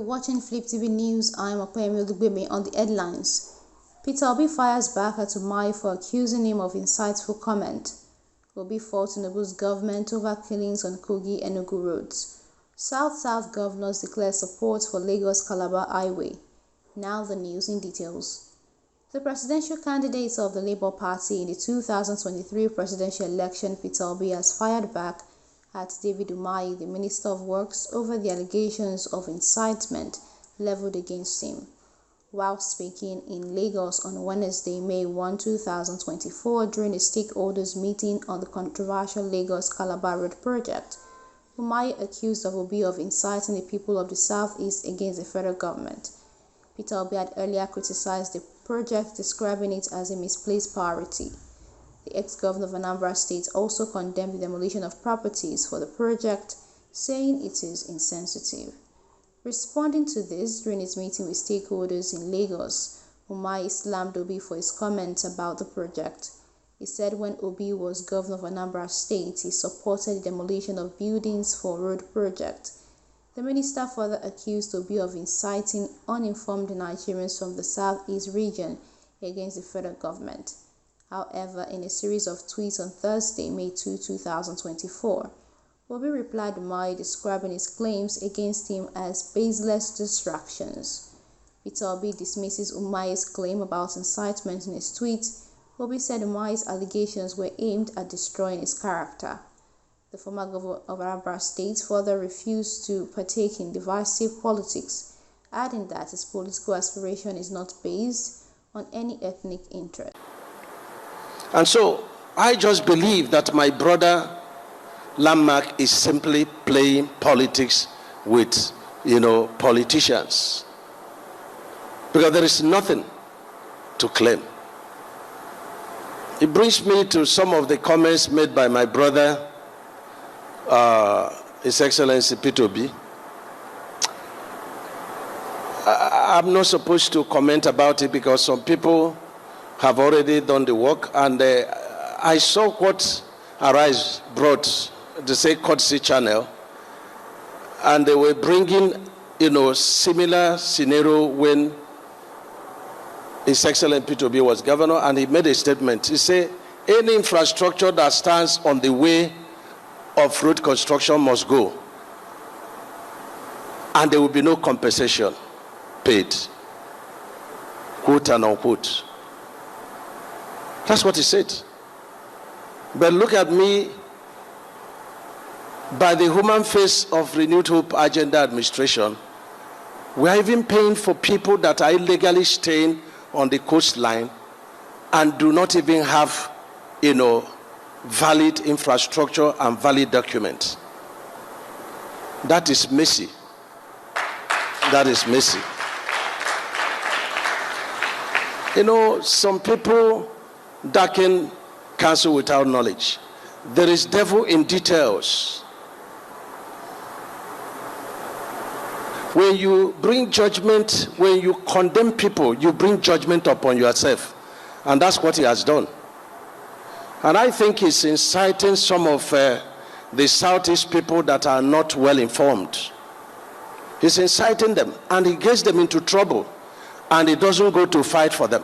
You're watching Flip TV News. I'm Opeyemi Olugbemi on the headlines. Peter Obi fires back at Umahi for accusing him of insightful comment. Obi fought Tinubu's government over killings on Kogi-Enugu roads. South-South governors declare support for Lagos-Calabar highway. Now the news in details. The presidential candidate of the Labour Party in the 2023 presidential election, Peter Obi, has fired back at David Umahi, the Minister of Works, over the allegations of incitement leveled against him. While speaking in Lagos on Wednesday, May 1, 2024, during a stakeholders meeting on the controversial Lagos-Calabar Road project, Umahi accused of Obi of inciting the people of the Southeast against the federal government. Peter Obi had earlier criticized the project, describing it as a misplaced priority. The ex-governor of Anambra State also condemned the demolition of properties for the project, saying it is insensitive. Responding to this, during his meeting with stakeholders in Lagos, Umahi slammed Obi for his comments about the project. He said when Obi was governor of Anambra State, he supported the demolition of buildings for road project. The minister further accused Obi of inciting uninformed Nigerians from the Southeast region against the federal government. However, in a series of tweets on Thursday, May 2, 2024, Obi replied to Umahi, describing his claims against him as baseless distractions. Peter Obi dismisses Umahi's claim about incitement in his tweet. Obi said Umahi's allegations were aimed at destroying his character. The former governor of Anambra State further refused to partake in divisive politics, adding that his political aspiration is not based on any ethnic interest. And so, I just believe that my brother Landmark is simply playing politics with, politicians. Because there is nothing to claim. It brings me to some of the comments made by my brother, His Excellency Peter Obi. I'm not supposed to comment about it because some people have already done the work, and I saw what Arise brought, the say courtesy channel, and they were bringing, similar scenario when His Excellency Peter Obi was governor, and he made a statement. He said, any infrastructure that stands on the way of road construction must go, and there will be no compensation paid, quote and unquote. That's what he said. But look at me, by the human face of Renewed Hope Agenda Administration, we are even paying for people that are illegally staying on the coastline and do not even have, valid infrastructure and valid documents. That is messy. That is messy. Some people darken counsel without knowledge. There is devil in details. When you bring judgment, when you condemn people, you bring judgment upon yourself. And that's what he has done. And I think he's inciting some of the Southeast people that are not well informed. He's inciting them, and he gets them into trouble, and he doesn't go to fight for them.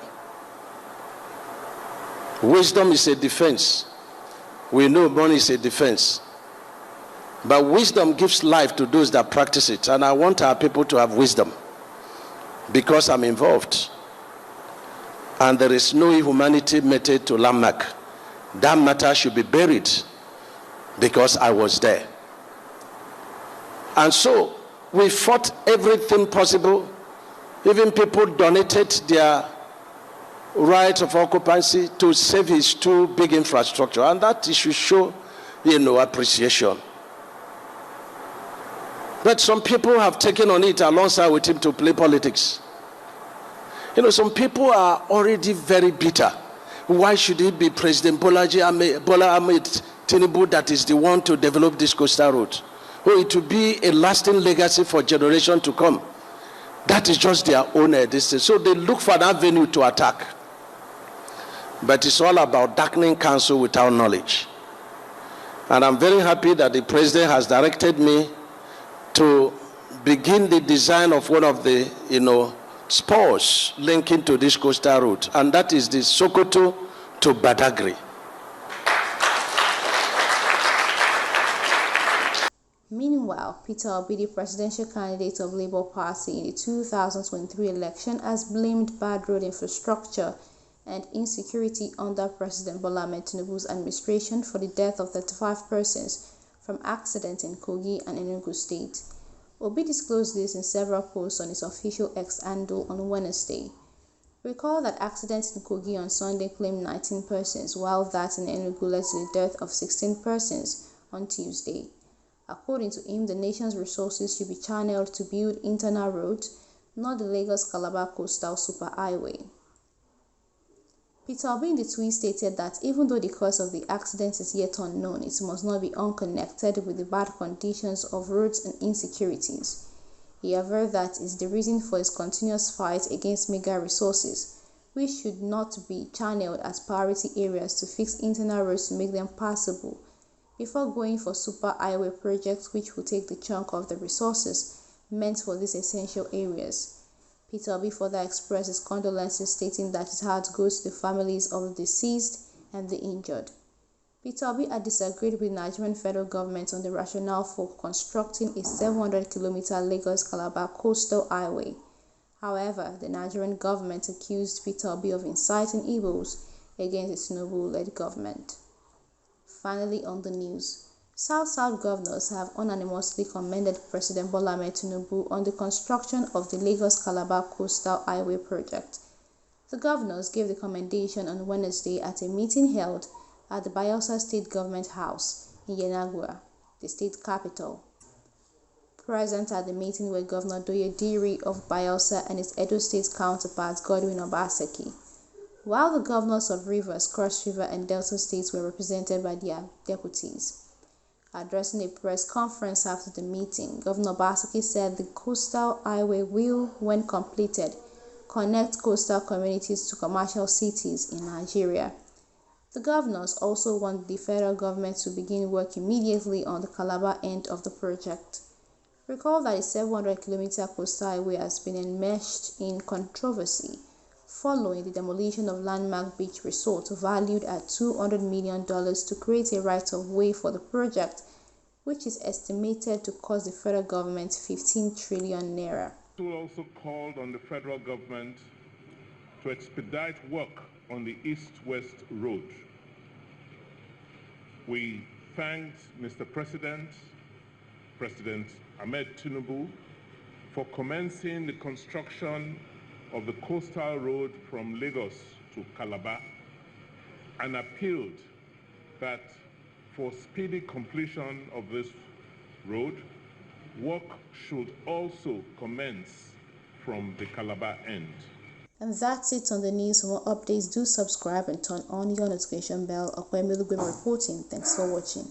Wisdom is a defense. We know money is a defense. But wisdom gives life to those that practice it. And I want our people to have wisdom because I'm involved. And there is no humanity method to Landmark. That matter should be buried because I was there. And so we fought everything possible. Even people donated their right of occupancy to save his two big infrastructure, and that should show, appreciation. But some people have taken on it alongside with him to play politics. Some people are already very bitter. Why should it be President Bola Ahmed Tinubu that is the one to develop this coastal road? It will be a lasting legacy for generations to come. That is just their own distance. So they look for that venue to attack. But it's all about darkening counsel without knowledge. And I'm very happy that the president has directed me to begin the design of one of the, spurs linking to this coastal route, and that is the Sokoto to Badagry. Meanwhile, Peter Obi, the presidential candidate of Labour Party in the 2023 election, has blamed bad road infrastructure and insecurity under President Bola Ahmed Tinubu's administration for the death of 35 persons from accidents in Kogi and Enugu State. Obi disclosed this in several posts on his official X handle on Wednesday. Recall that accidents in Kogi on Sunday claimed 19 persons, while that in Enugu led to the death of 16 persons on Tuesday. According to him, the nation's resources should be channeled to build internal roads, not the Lagos-Calabar Coastal Superhighway. Peter Obi in the tweet stated that even though the cause of the accident is yet unknown, it must not be unconnected with the bad conditions of roads and insecurities. He averred that is the reason for his continuous fight against mega resources, which should not be channeled as priority areas to fix internal roads to make them passable, before going for superhighway projects which will take the chunk of the resources meant for these essential areas. Peter Obi further expressed his condolences, stating that his heart goes to the families of the deceased and the injured. Peter Obi had disagreed with the Nigerian federal government on the rationale for constructing a 700-kilometer Lagos-Calabar coastal highway. However, the Nigerian government accused Peter Obi of inciting evils against the Tinubu-led government. Finally, on the news, South-South governors have unanimously commended President Bola Ahmed Tinubu on the construction of the Lagos-Calabar Coastal Highway project. The governors gave the commendation on Wednesday at a meeting held at the Bayelsa State Government House in Yenagoa, the state capital. Present at the meeting were Governor Doye Diri of Bayelsa and his Edo State counterpart Godwin Obaseki, while the governors of Rivers, Cross River, and Delta states were represented by their deputies. Addressing a press conference after the meeting, Governor Obaseki said the coastal highway will, when completed, connect coastal communities to commercial cities in Nigeria. The governors also want the federal government to begin work immediately on the Calabar end of the project. Recall that the 700-kilometer coastal highway has been enmeshed in controversy following the demolition of Landmark Beach Resort, valued at $200 million, to create a right-of-way for the project, which is estimated to cost the federal government 15 trillion naira. We also called on the federal government to expedite work on the East-West Road. We thanked Mr. President Ahmed Tinubu, for commencing the construction of the coastal road from Lagos to Calabar, and appealed that for speedy completion of this road, work should also commence from the Calabar end. And that's it on the news. For more updates, do subscribe and turn on your notification bell. Okwemi Olugbemi reporting. Thanks for watching.